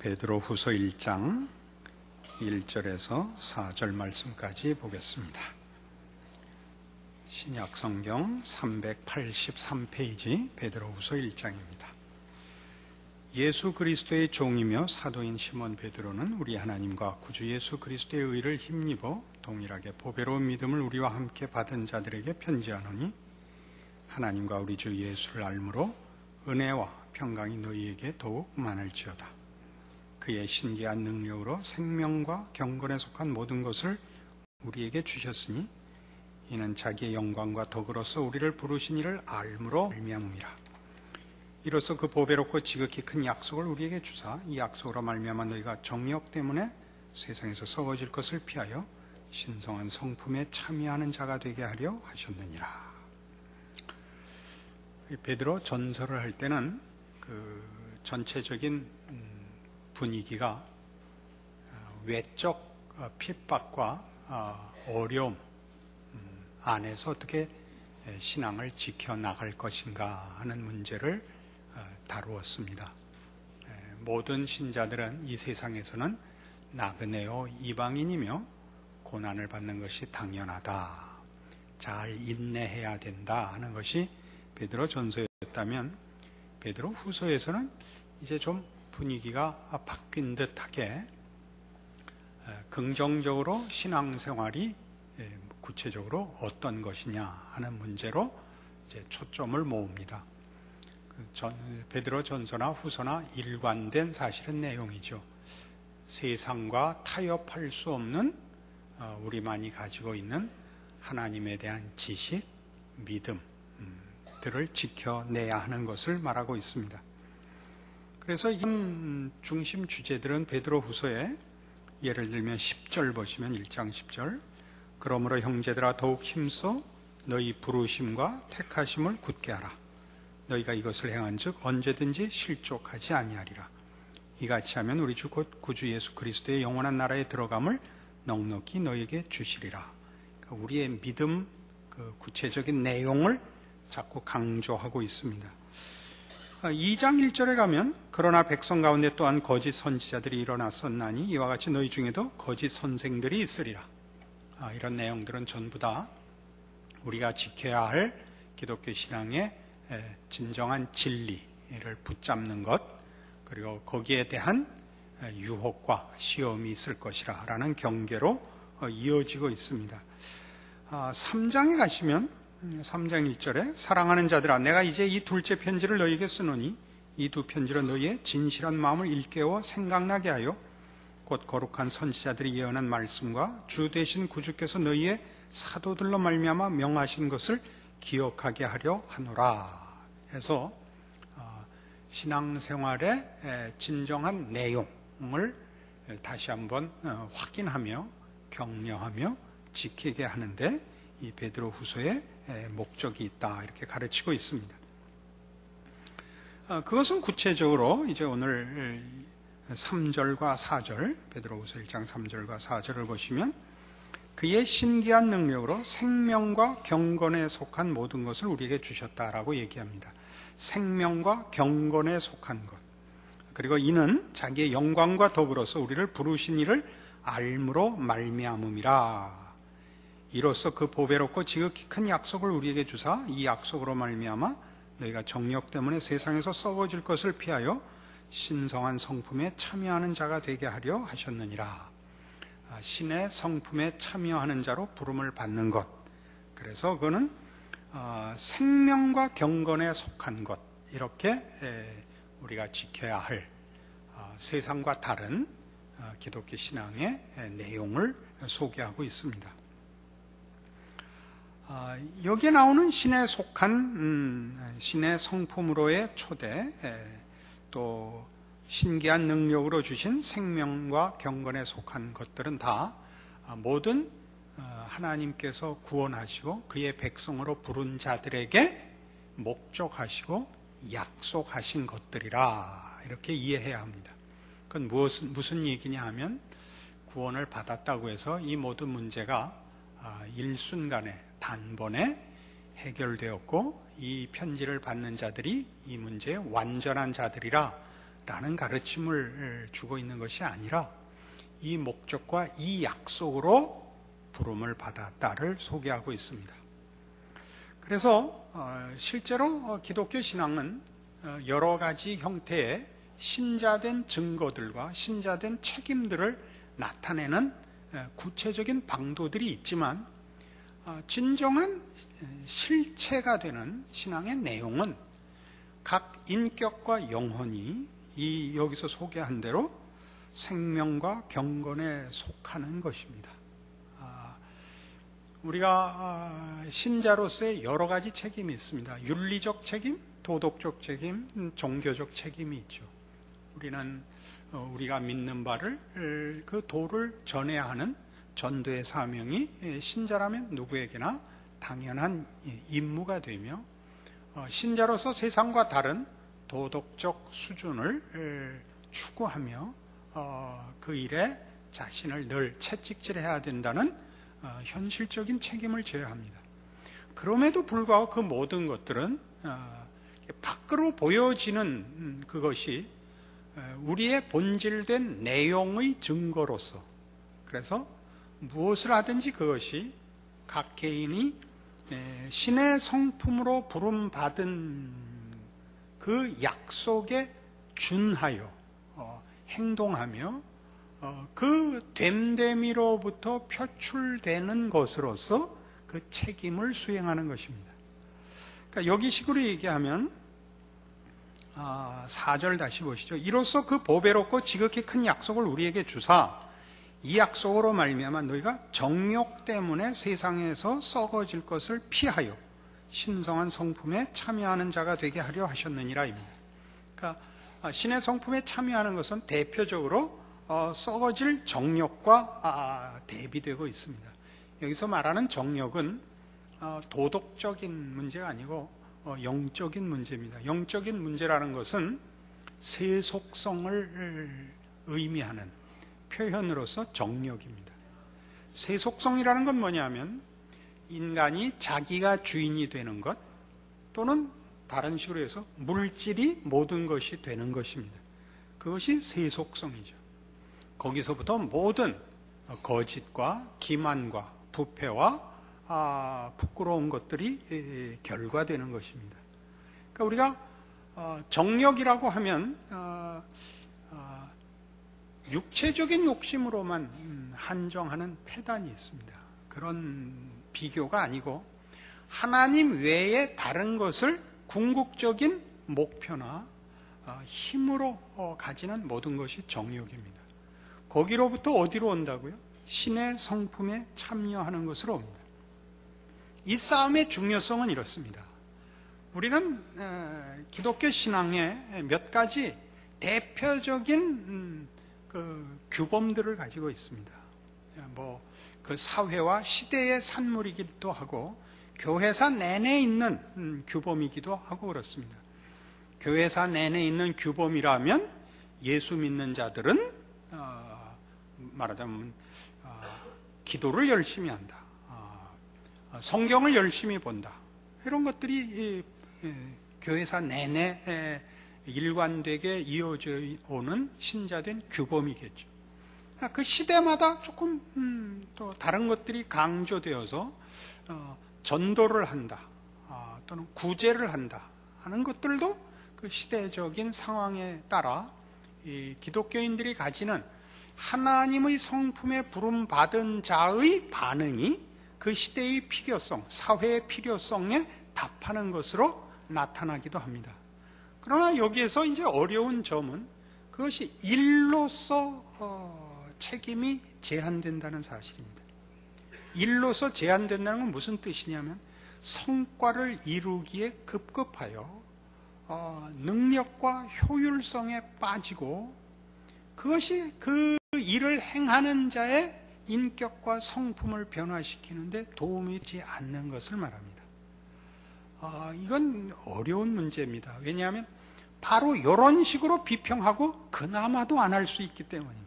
베드로후서 1장 1절에서 4절 말씀까지 보겠습니다. 신약성경 383페이지 베드로후서 1장입니다. 예수 그리스도의 종이며 사도인 시몬 베드로는 우리 하나님과 구주 예수 그리스도의 의를 힘입어 동일하게 보배로운 믿음을 우리와 함께 받은 자들에게 편지하노니, 하나님과 우리 주 예수를 알므로 은혜와 평강이 너희에게 더욱 많을지어다. 그의 신기한 능력으로 생명과 경건에 속한 모든 것을 우리에게 주셨으니, 이는 자기의 영광과 덕으로서 우리를 부르신 이를 알므로 말미암음이라. 이로써 그 보배롭고 지극히 큰 약속을 우리에게 주사, 이 약속으로 말미암아 너희가 정욕 때문에 세상에서 썩어질 것을 피하여 신성한 성품에 참여하는 자가 되게 하려 하셨느니라. 베드로 전서를 할 때는 그 전체적인 분위기가 외적 핍박과 어려움 안에서 어떻게 신앙을 지켜나갈 것인가 하는 문제를 다루었습니다. 모든 신자들은 이 세상에서는 나그네요 이방인이며 고난을 받는 것이 당연하다, 잘 인내해야 된다 하는 것이 베드로 전서였다면, 베드로 후서에서는 이제 좀 분위기가 바뀐 듯하게 긍정적으로 신앙생활이 구체적으로 어떤 것이냐 하는 문제로 이제 초점을 모읍니다. 베드로 전서나 후서나 일관된 사실은 내용이죠. 세상과 타협할 수 없는 우리만이 가지고 있는 하나님에 대한 지식, 믿음들을 지켜내야 하는 것을 말하고 있습니다. 그래서 이 중심 주제들은 베드로 후서에, 예를 들면 10절 보시면 1장 10절, 그러므로 형제들아 더욱 힘써 너희 부르심과 택하심을 굳게 하라. 너희가 이것을 행한즉 언제든지 실족하지 아니하리라. 이같이 하면 우리 주 곧 구주 예수 그리스도의 영원한 나라에 들어감을 넉넉히 너희에게 주시리라. 그러니까 우리의 믿음, 그 구체적인 내용을 자꾸 강조하고 있습니다. 2장 1절에 가면, 그러나 백성 가운데 또한 거짓 선지자들이 일어났었나니 이와 같이 너희 중에도 거짓 선생들이 있으리라. 이런 내용들은 전부 다 우리가 지켜야 할 기독교 신앙의 진정한 진리를 붙잡는 것, 그리고 거기에 대한 유혹과 시험이 있을 것이라 라는 경계로 이어지고 있습니다. 3장에 가시면 3장 1절에 사랑하는 자들아, 내가 이제 이 둘째 편지를 너희에게 쓰노니 이 두 편지로 너희의 진실한 마음을 일깨워 생각나게 하여 곧 거룩한 선지자들이 예언한 말씀과 주 되신 구주께서 너희의 사도들로 말미암아 명하신 것을 기억하게 하려 하노라. 해서 신앙생활의 진정한 내용을 다시 한번 확인하며 격려하며 지키게 하는데 이 베드로 후서의 목적이 있다, 이렇게 가르치고 있습니다. 그것은 구체적으로 이제 오늘 3절과 4절, 베드로후서 1장 3절과 4절을 보시면, 그의 신기한 능력으로 생명과 경건에 속한 모든 것을 우리에게 주셨다라고 얘기합니다. 생명과 경건에 속한 것, 그리고 이는 자기의 영광과 덕으로서 우리를 부르신 이를 알므로 말미암음이라. 이로써 그 보배롭고 지극히 큰 약속을 우리에게 주사, 이 약속으로 말미암아 너희가 정욕 때문에 세상에서 썩어질 것을 피하여 신성한 성품에 참여하는 자가 되게 하려 하셨느니라. 신의 성품에 참여하는 자로 부름을 받는 것, 그래서 그거는 생명과 경건에 속한 것, 이렇게 우리가 지켜야 할 세상과 다른 기독교 신앙의 내용을 소개하고 있습니다. 여기에 나오는 신에 속한 신의 성품으로의 초대, 또 신기한 능력으로 주신 생명과 경건에 속한 것들은 다 모든 하나님께서 구원하시고 그의 백성으로 부른 자들에게 목적하시고 약속하신 것들이라, 이렇게 이해해야 합니다. 그건 무슨 얘기냐 하면, 구원을 받았다고 해서 이 모든 문제가 일순간에 단번에 해결되었고 이 편지를 받는 자들이 이 문제의 완전한 자들이라 라는 가르침을 주고 있는 것이 아니라 이 목적과 이 약속으로 부름을 받았다를 소개하고 있습니다. 그래서 실제로 기독교 신앙은 여러 가지 형태의 신자된 증거들과 신자된 책임들을 나타내는 구체적인 방도들이 있지만 진정한 실체가 되는 신앙의 내용은 각 인격과 영혼이 이 여기서 소개한 대로 생명과 경건에 속하는 것입니다. 우리가 신자로서의 여러 가지 책임이 있습니다. 윤리적 책임, 도덕적 책임, 종교적 책임이 있죠. 우리는 우리가 믿는 바를 그 도를 전해야 하는 전도의 사명이 신자라면 누구에게나 당연한 임무가 되며 신자로서 세상과 다른 도덕적 수준을 추구하며 그 일에 자신을 늘 채찍질해야 된다는 현실적인 책임을 져야 합니다. 그럼에도 불구하고 그 모든 것들은 밖으로 보여지는 그것이 우리의 본질된 내용의 증거로서, 그래서 무엇을 하든지 그것이 각 개인이 신의 성품으로 부름받은 그 약속에 준하여 행동하며 그 됨됨이로부터 표출되는 것으로서 그 책임을 수행하는 것입니다. 그러니까 여기 식으로 얘기하면 4절 다시 보시죠. 이로써 그 보배롭고 지극히 큰 약속을 우리에게 주사 이 약속으로 말미암아 너희가 정욕 때문에 세상에서 썩어질 것을 피하여 신성한 성품에 참여하는 자가 되게 하려 하셨느니라 입니다. 그러니까 신의 성품에 참여하는 것은 대표적으로 썩어질 정욕과 대비되고 있습니다. 여기서 말하는 정욕은 도덕적인 문제가 아니고 영적인 문제입니다. 영적인 문제라는 것은 세속성을 의미하는 표현으로서 정욕입니다. 세속성이라는 건 뭐냐면 인간이 자기가 주인이 되는 것, 또는 다른 식으로 해서 물질이 모든 것이 되는 것입니다. 그것이 세속성이죠. 거기서부터 모든 거짓과 기만과 부패와 부끄러운 것들이 결과되는 것입니다. 그러니까 우리가 정욕이라고 하면 육체적인 욕심으로만 한정하는 폐단이 있습니다. 그런 비교가 아니고 하나님 외에 다른 것을 궁극적인 목표나 힘으로 가지는 모든 것이 정욕입니다. 거기로부터 어디로 온다고요? 신의 성품에 참여하는 것으로 옵니다. 이 싸움의 중요성은 이렇습니다. 우리는 기독교 신앙의 몇 가지 대표적인 그 규범들을 가지고 있습니다. 그 사회와 시대의 산물이기도 하고 교회사 내내 있는 규범이기도 하고 그렇습니다. 교회사 내내 있는 규범이라면 예수 믿는 자들은 말하자면 기도를 열심히 한다, 성경을 열심히 본다, 이런 것들이 교회사 내내 일관되게 이어져 오는 신자된 규범이겠죠. 그 시대마다 조금 또 다른 것들이 강조되어서 전도를 한다, 또는 구제를 한다 하는 것들도 그 시대적인 상황에 따라 이 기독교인들이 가지는 하나님의 성품에 부름받은 자의 반응이 그 시대의 필요성, 사회의 필요성에 답하는 것으로 나타나기도 합니다. 그러나 여기에서 이제 어려운 점은 그것이 일로서 책임이 제한된다는 사실입니다. 일로서 제한된다는 건 무슨 뜻이냐면 성과를 이루기에 급급하여 능력과 효율성에 빠지고 그것이 그 일을 행하는 자의 인격과 성품을 변화시키는데 도움이 되지 않는 것을 말합니다. 이건 어려운 문제입니다. 왜냐하면 바로 이런 식으로 비평하고 그나마도 안 할 수 있기 때문입니다.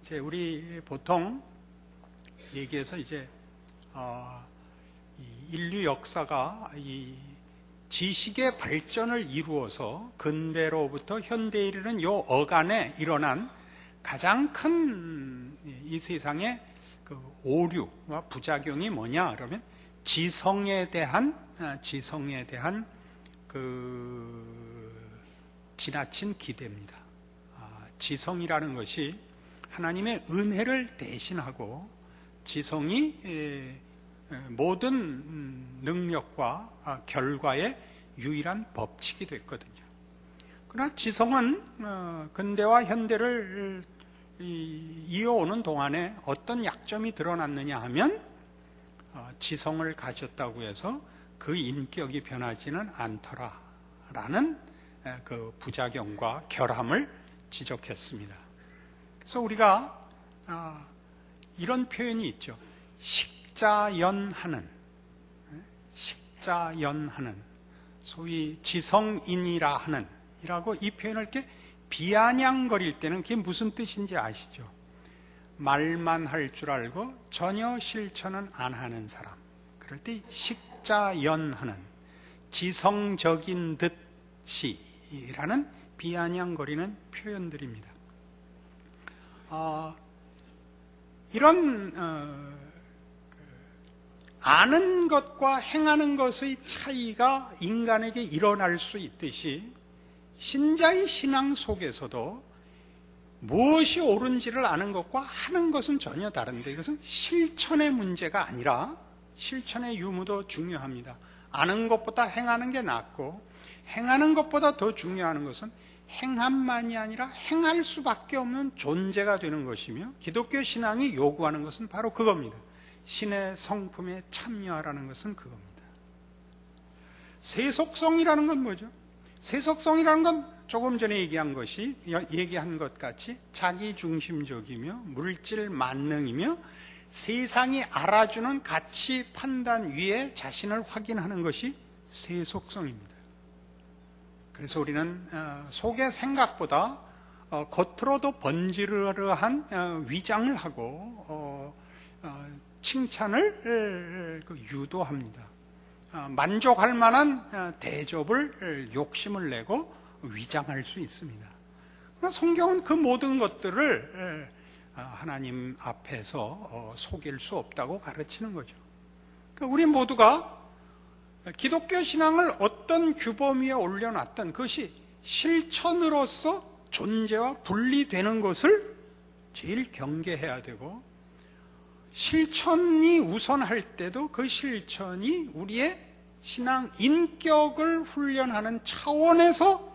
이제 우리 보통 얘기해서 이제 이 인류 역사가 이 지식의 발전을 이루어서 근대로부터 현대에 이르는 요 어간에 일어난 가장 큰 이 세상의 그 오류와 부작용이 뭐냐 그러면 지성에 대한 그 지나친 기대입니다. 지성이라는 것이 하나님의 은혜를 대신하고 지성이 모든 능력과 결과의 유일한 법칙이 됐거든요. 그러나 지성은 근대와 현대를 이어오는 동안에 어떤 약점이 드러났느냐 하면 지성을 가졌다고 해서 그 인격이 변하지는 않더라라는 그 부작용과 결함을 지적했습니다. 그래서 우리가 이런 표현이 있죠. 식자연하는, 소위 지성인이라 하는 이라고 이 표현을 이렇게 비아냥거릴 때는 그게 무슨 뜻인지 아시죠? 말만 할 줄 알고 전혀 실천은 안 하는 사람. 그럴 때 식자연하는, 지성적인 듯이라는 비아냥거리는 표현들입니다. 이런 아는 것과 행하는 것의 차이가 인간에게 일어날 수 있듯이 신자의 신앙 속에서도 무엇이 옳은지를 아는 것과 하는 것은 전혀 다른데 이것은 실천의 문제가 아니라 실천의 유무도 중요합니다. 아는 것보다 행하는 게 낫고 행하는 것보다 더 중요한 것은 행함만이 아니라 행할 수밖에 없는 존재가 되는 것이며 기독교 신앙이 요구하는 것은 바로 그겁니다. 신의 성품에 참여하라는 것은 그겁니다. 세속성이라는 건 뭐죠? 세속성이라는 건 조금 전에 얘기한 것 같이 자기중심적이며 물질 만능이며 세상이 알아주는 가치 판단 위에 자신을 확인하는 것이 세속성입니다. 그래서 우리는 속의 생각보다 겉으로도 번지르르한 위장을 하고 칭찬을 유도합니다. 만족할 만한 대접을 욕심을 내고 위장할 수 있습니다. 성경은 그 모든 것들을 하나님 앞에서 속일 수 없다고 가르치는 거죠. 우리 모두가 기독교 신앙을 어떤 규범 위에 올려놨던 그것이 실천으로서 존재와 분리되는 것을 제일 경계해야 되고 실천이 우선할 때도 그 실천이 우리의 신앙 인격을 훈련하는 차원에서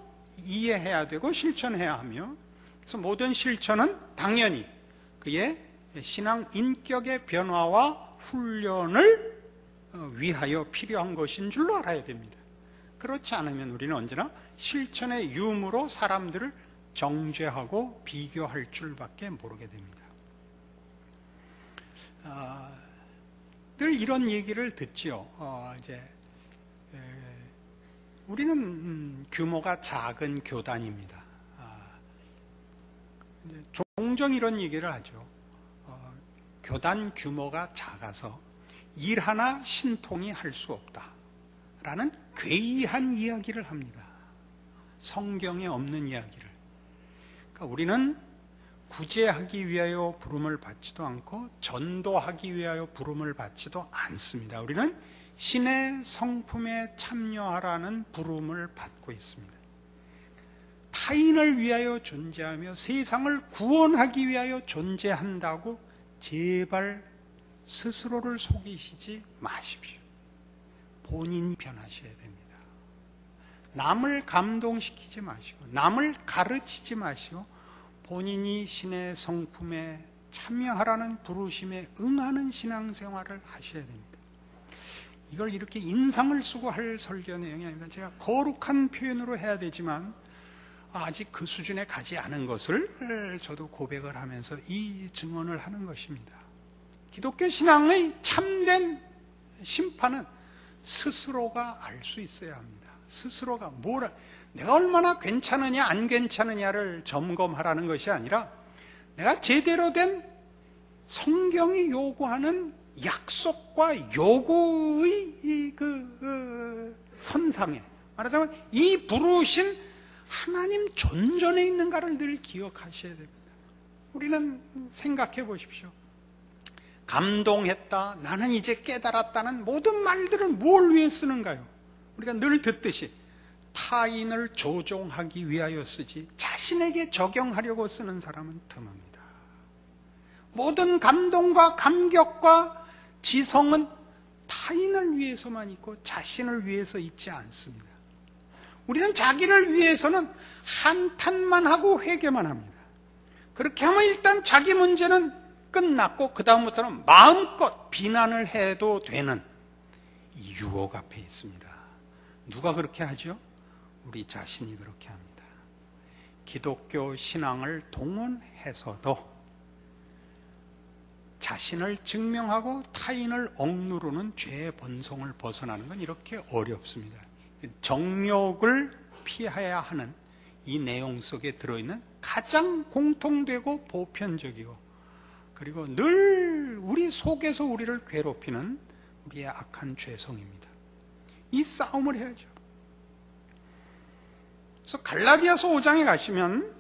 이해해야 되고 실천해야 하며 그래서 모든 실천은 당연히 그의 신앙 인격의 변화와 훈련을 위하여 필요한 것인 줄로 알아야 됩니다. 그렇지 않으면 우리는 언제나 실천의 유무로 사람들을 정죄하고 비교할 줄밖에 모르게 됩니다. 늘 이런 얘기를 듣지요. 우리는 규모가 작은 교단입니다. 종종 이런 얘기를 하죠. 교단 규모가 작아서 일 하나 신통히 할 수 없다라는 괴이한 이야기를 합니다. 성경에 없는 이야기를. 그러니까 우리는 구제하기 위하여 부름을 받지도 않고 전도하기 위하여 부름을 받지도 않습니다. 우리는 신의 성품에 참여하라는 부름을 받고 있습니다. 타인을 위하여 존재하며 세상을 구원하기 위하여 존재한다고 제발 스스로를 속이시지 마십시오. 본인이 변하셔야 됩니다. 남을 감동시키지 마시고 남을 가르치지 마시고 본인이 신의 성품에 참여하라는 부르심에 응하는 신앙생활을 하셔야 됩니다. 이걸 이렇게 인상을 쓰고 할 설교 내용이 아닙니다. 제가 거룩한 표현으로 해야 되지만 아직 그 수준에 가지 않은 것을 저도 고백을 하면서 이 증언을 하는 것입니다. 기독교 신앙의 참된 심판은 스스로가 알 수 있어야 합니다. 스스로가 내가 얼마나 괜찮으냐 안 괜찮으냐를 점검하라는 것이 아니라 내가 제대로 된 성경이 요구하는 약속과 요구의 선상에, 말하자면 이 부르신 하나님 존전에 있는가를 늘 기억하셔야 됩니다. 우리는 생각해 보십시오. 감동했다, 나는 이제 깨달았다는 모든 말들은 뭘 위해 쓰는가요? 우리가 늘 듣듯이 타인을 조종하기 위하여 쓰지 자신에게 적용하려고 쓰는 사람은 틈합니다. 모든 감동과 감격과 지성은 타인을 위해서만 있고 자신을 위해서 있지 않습니다. 우리는 자기를 위해서는 한탄만 하고 회개만 합니다. 그렇게 하면 일단 자기 문제는 끝났고 그 다음부터는 마음껏 비난을 해도 되는 이 유혹 앞에 있습니다. 누가 그렇게 하죠? 우리 자신이 그렇게 합니다. 기독교 신앙을 동원해서도 자신을 증명하고 타인을 억누르는 죄의 본성을 벗어나는 건 이렇게 어렵습니다. 정욕을 피해야 하는 이 내용 속에 들어있는 가장 공통되고 보편적이고 그리고 늘 우리 속에서 우리를 괴롭히는 우리의 악한 죄성입니다. 이 싸움을 해야죠. 그래서 갈라디아서 5장에 가시면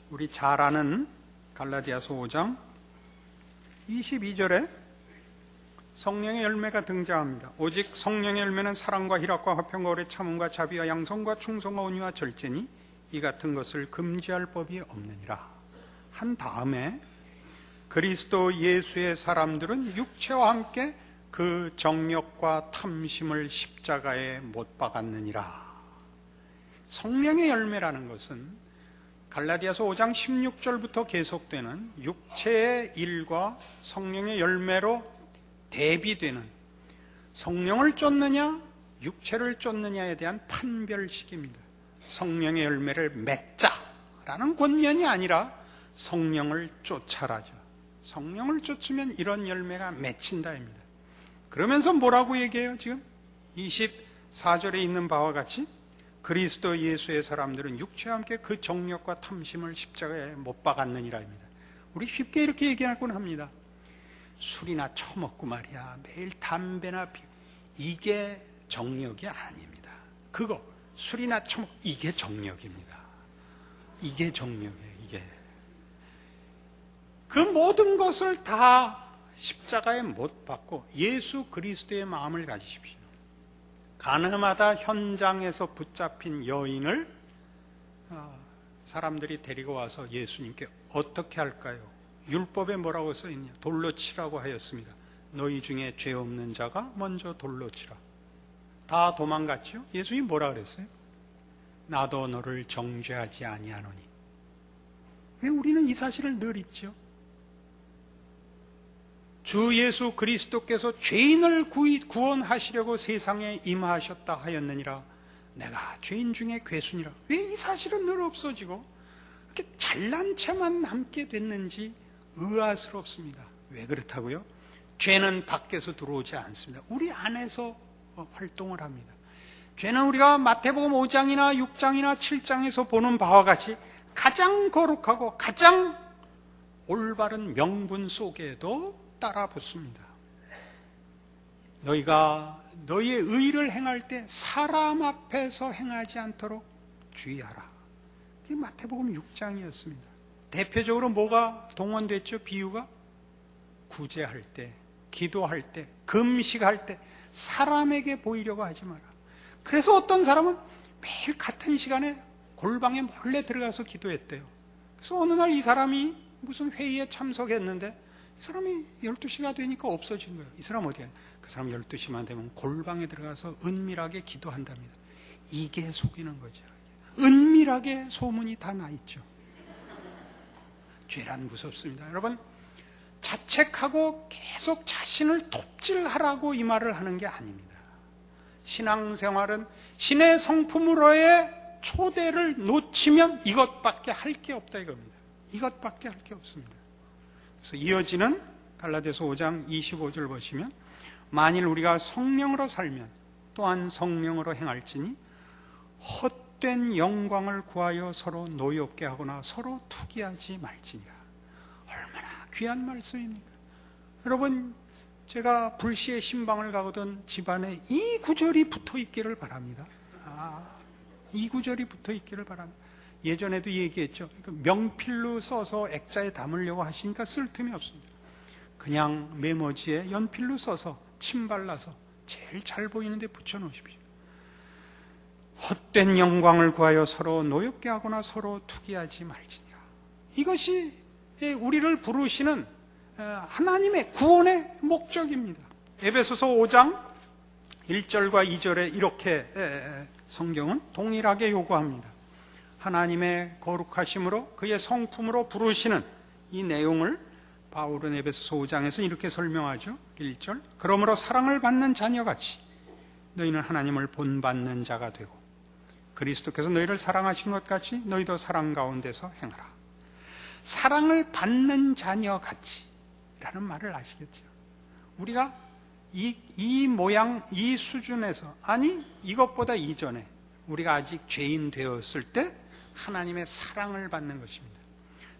우리 잘 아는 갈라디아서 5장 22절에 성령의 열매가 등장합니다. 오직 성령의 열매는 사랑과 희락과 화평과 오래 참음과 자비와 양선과 충성과 온유와 절제니 이 같은 것을 금지할 법이 없느니라 한 다음에 그리스도 예수의 사람들은 육체와 함께 그 정욕과 탐심을 십자가에 못 박았느니라. 성령의 열매라는 것은 갈라디아서 5장 16절부터 계속되는 육체의 일과 성령의 열매로 대비되는 성령을 쫓느냐 육체를 쫓느냐에 대한 판별식입니다. 성령의 열매를 맺자라는 권면이 아니라 성령을 쫓아라죠. 성령을 쫓으면 이런 열매가 맺힌다입니다. 그러면서 뭐라고 얘기해요? 지금 24절에 있는 바와 같이 그리스도 예수의 사람들은 육체와 함께 그 정욕과 탐심을 십자가에 못 박았느니라입니다. 우리 쉽게 이렇게 얘기하곤 합니다. 술이나 처먹고 말이야 매일 담배나 피우고 이게 정욕이 아닙니다. 그거 술이나 처먹고 이게 정욕입니다. 이게 정욕이에요. 이게 그 모든 것을 다 십자가에 못 박고 예수 그리스도의 마음을 가지십시오. 가늠하다 현장에서 붙잡힌 여인을 사람들이 데리고 와서 예수님께 어떻게 할까요? 율법에 뭐라고 써있냐? 돌로 치라고 하였습니다. 너희 중에 죄 없는 자가 먼저 돌로 치라. 다 도망갔죠? 예수님이 뭐라 그랬어요? 나도 너를 정죄하지 아니하노니. 왜 우리는 이 사실을 늘 잊죠? 주 예수 그리스도께서 죄인을 구원하시려고 세상에 임하셨다 하였느니라. 내가 죄인 중에 괴순이라. 왜 이 사실은 늘 없어지고 이렇게 잘난 체만 남게 됐는지 의아스럽습니다. 왜 그렇다고요? 죄는 밖에서 들어오지 않습니다. 우리 안에서 활동을 합니다. 죄는 우리가 마태복음 5장이나 6장이나 7장에서 보는 바와 같이 가장 거룩하고 가장 올바른 명분 속에도 따라 붙습니다. 너희가 너희의 의를 행할 때 사람 앞에서 행하지 않도록 주의하라. 이게 마태복음 6장이었습니다. 대표적으로 뭐가 동원됐죠? 비유가? 구제할 때, 기도할 때, 금식할 때 사람에게 보이려고 하지 마라. 그래서 어떤 사람은 매일 같은 시간에 골방에 몰래 들어가서 기도했대요. 그래서 어느 날 이 사람이 무슨 회의에 참석했는데 이 사람이 12시가 되니까 없어진 거예요. 이 사람 어디야? 그 사람 12시만 되면 골방에 들어가서 은밀하게 기도한답니다. 이게 속이는 거죠. 은밀하게 소문이 다 나 있죠. 죄란 무섭습니다. 여러분, 자책하고 계속 자신을 톱질하라고 이 말을 하는 게 아닙니다. 신앙생활은 신의 성품으로의 초대를 놓치면 이것밖에 할 게 없다 이겁니다. 이것밖에 할 게 없습니다. 그래서 이어지는 갈라디아서 5장 25절 보시면 만일 우리가 성령으로 살면 또한 성령으로 행할지니 헛된 영광을 구하여 서로 노엽게 하거나 서로 투기하지 말지니라. 얼마나 귀한 말씀입니까? 여러분, 제가 불시에 신방을 가거든 집안에 이 구절이 붙어 있기를 바랍니다. 이 구절이 붙어 있기를 바랍니다. 예전에도 얘기했죠. 명필로 써서 액자에 담으려고 하시니까 쓸 틈이 없습니다. 그냥 메모지에 연필로 써서 침 발라서 제일 잘 보이는데 붙여놓으십시오. 헛된 영광을 구하여 서로 노엽게 하거나 서로 투기하지 말지니라. 이것이 우리를 부르시는 하나님의 구원의 목적입니다. 에베소서 5장 1절과 2절에 이렇게 성경은 동일하게 요구합니다. 하나님의 거룩하심으로 그의 성품으로 부르시는 이 내용을 바울은 에베소서 5장에서 이렇게 설명하죠. 1절, 그러므로 사랑을 받는 자녀같이 너희는 하나님을 본받는 자가 되고 그리스도께서 너희를 사랑하신 것 같이 너희도 사랑 가운데서 행하라. 사랑을 받는 자녀같이 라는 말을 아시겠죠? 우리가 이 모양, 이 수준에서, 아니 이것보다 이전에 우리가 아직 죄인 되었을 때 하나님의 사랑을 받는 것입니다.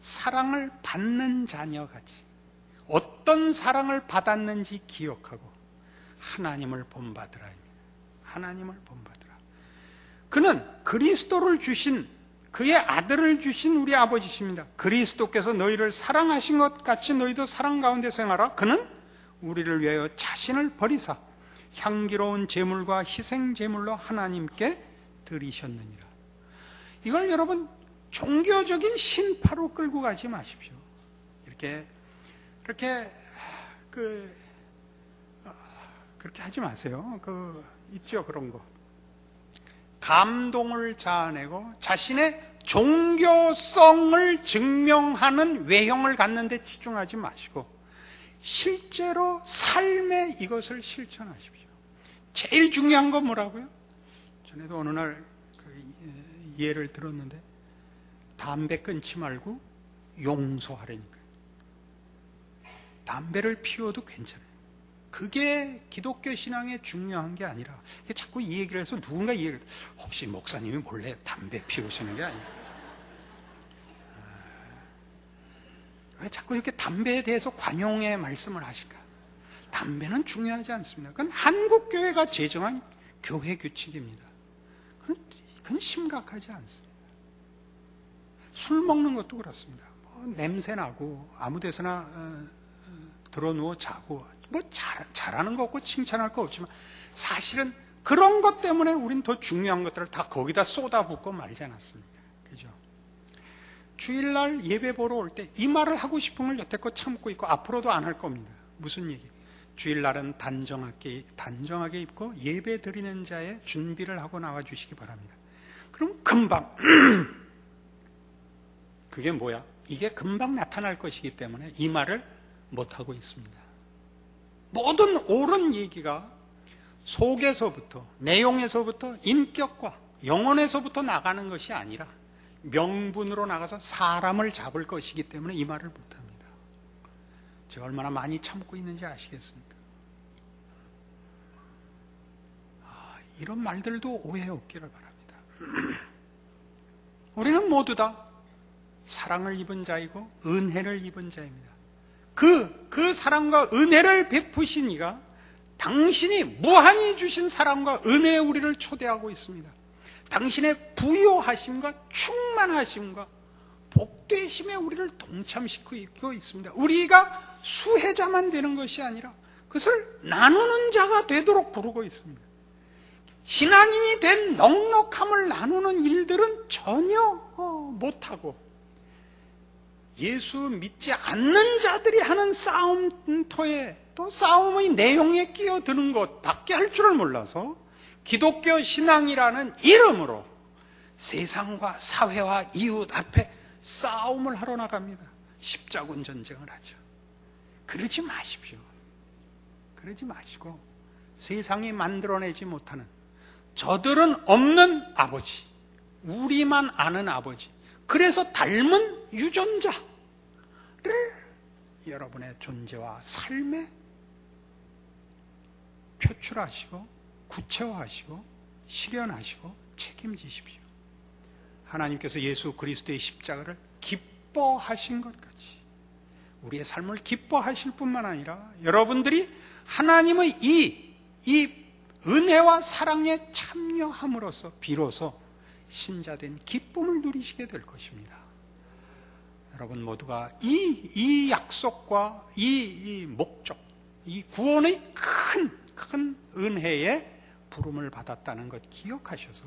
사랑을 받는 자녀같이 어떤 사랑을 받았는지 기억하고 하나님을 본받으라입니다. 하나님을 본받으라. 그는 그리스도를 주신, 그의 아들을 주신 우리 아버지십니다. 그리스도께서 너희를 사랑하신 것 같이 너희도 사랑 가운데 생활하라. 그는 우리를 위하여 자신을 버리사 향기로운 제물과 희생 제물로 하나님께 드리셨느니라. 이걸 여러분 종교적인 신파로 끌고 가지 마십시오. 그렇게 하지 마세요. 있죠, 그런 거. 감동을 자아내고 자신의 종교성을 증명하는 외형을 갖는 데 치중하지 마시고 실제로 삶에 이것을 실천하십시오. 제일 중요한 건 뭐라고요? 전에도 어느 날 예를 들었는데 담배 끊지 말고 용서하라니까요. 담배를 피워도 괜찮아요. 그게 기독교 신앙에 중요한 게 아니라 자꾸 이 얘기를 해서 누군가 이 얘기를 혹시 목사님이 몰래 담배 피우시는 게 아니에요. 왜 자꾸 이렇게 담배에 대해서 관용의 말씀을 하실까? 담배는 중요하지 않습니다. 그건 한국교회가 제정한 교회 규칙입니다. 그건 심각하지 않습니다. 술 먹는 것도 그렇습니다. 냄새 나고 아무 데서나 들어누워 자고 잘하는 거 없고 칭찬할 거 없지만 사실은 그런 것 때문에 우린 더 중요한 것들을 다 거기다 쏟아붓고 말지 않았습니까? 그죠? 주일날 예배 보러 올 때 이 말을 하고 싶은 걸 여태껏 참고 있고 앞으로도 안 할 겁니다. 무슨 얘기? 주일날은 단정하게 입고 예배 드리는 자의 준비를 하고 나와 주시기 바랍니다. 그럼 금방 그게 뭐야? 이게 금방 나타날 것이기 때문에 이 말을 못하고 있습니다. 모든 옳은 얘기가 속에서부터, 내용에서부터, 인격과 영혼에서부터 나가는 것이 아니라 명분으로 나가서 사람을 잡을 것이기 때문에 이 말을 못합니다. 제가 얼마나 많이 참고 있는지 아시겠습니까? 이런 말들도 오해 없기를 바랍니다. 우리는 모두 다 사랑을 입은 자이고 은혜를 입은 자입니다. 그 사랑과 은혜를 베푸신 이가 당신이 무한히 주신 사랑과 은혜에 우리를 초대하고 있습니다. 당신의 부요하심과 충만하심과 복되심에 우리를 동참시키고 있습니다. 우리가 수혜자만 되는 것이 아니라 그것을 나누는 자가 되도록 부르고 있습니다. 신앙인이 된 넉넉함을 나누는 일들은 전혀 못하고 예수 믿지 않는 자들이 하는 싸움터에 또 싸움의 내용에 끼어드는 것밖에 할 줄을 몰라서 기독교 신앙이라는 이름으로 세상과 사회와 이웃 앞에 싸움을 하러 나갑니다. 십자군 전쟁을 하죠. 그러지 마십시오. 그러지 마시고 세상이 만들어내지 못하는 저들은 없는 아버지, 우리만 아는 아버지, 그래서 닮은 유전자를 여러분의 존재와 삶에 표출하시고 구체화하시고 실현하시고 책임지십시오. 하나님께서 예수 그리스도의 십자가를 기뻐하신 것 같이 우리의 삶을 기뻐하실 뿐만 아니라 여러분들이 하나님의 이 은혜와 사랑에 참여함으로써 비로소 신자된 기쁨을 누리시게 될 것입니다. 여러분 모두가 이 약속과 이 목적, 이 구원의 큰 은혜에 부름을 받았다는 것 기억하셔서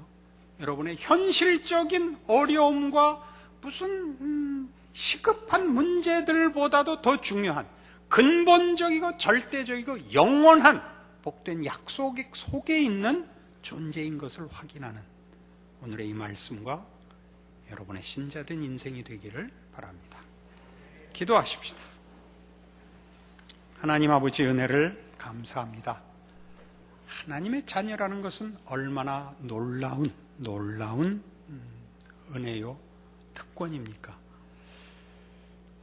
여러분의 현실적인 어려움과 무슨 시급한 문제들보다도 더 중요한 근본적이고 절대적이고 영원한 복된 약속 속에 있는 존재인 것을 확인하는 오늘의 이 말씀과 여러분의 신자된 인생이 되기를 바랍니다. 기도하십시다. 하나님 아버지 은혜를 감사합니다. 하나님의 자녀라는 것은 얼마나 놀라운 은혜요 특권입니까?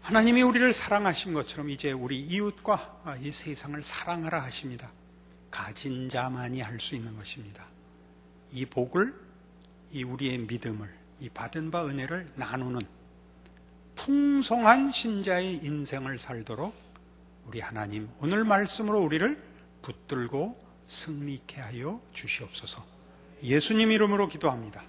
하나님이 우리를 사랑하신 것처럼 이제 우리 이웃과 이 세상을 사랑하라 하십니다. 가진 자만이 할 수 있는 것입니다. 이 복을, 이 우리의 믿음을, 이 받은 바 은혜를 나누는 풍성한 신자의 인생을 살도록 우리 하나님 오늘 말씀으로 우리를 붙들고 승리케 하여 주시옵소서. 예수님 이름으로 기도합니다.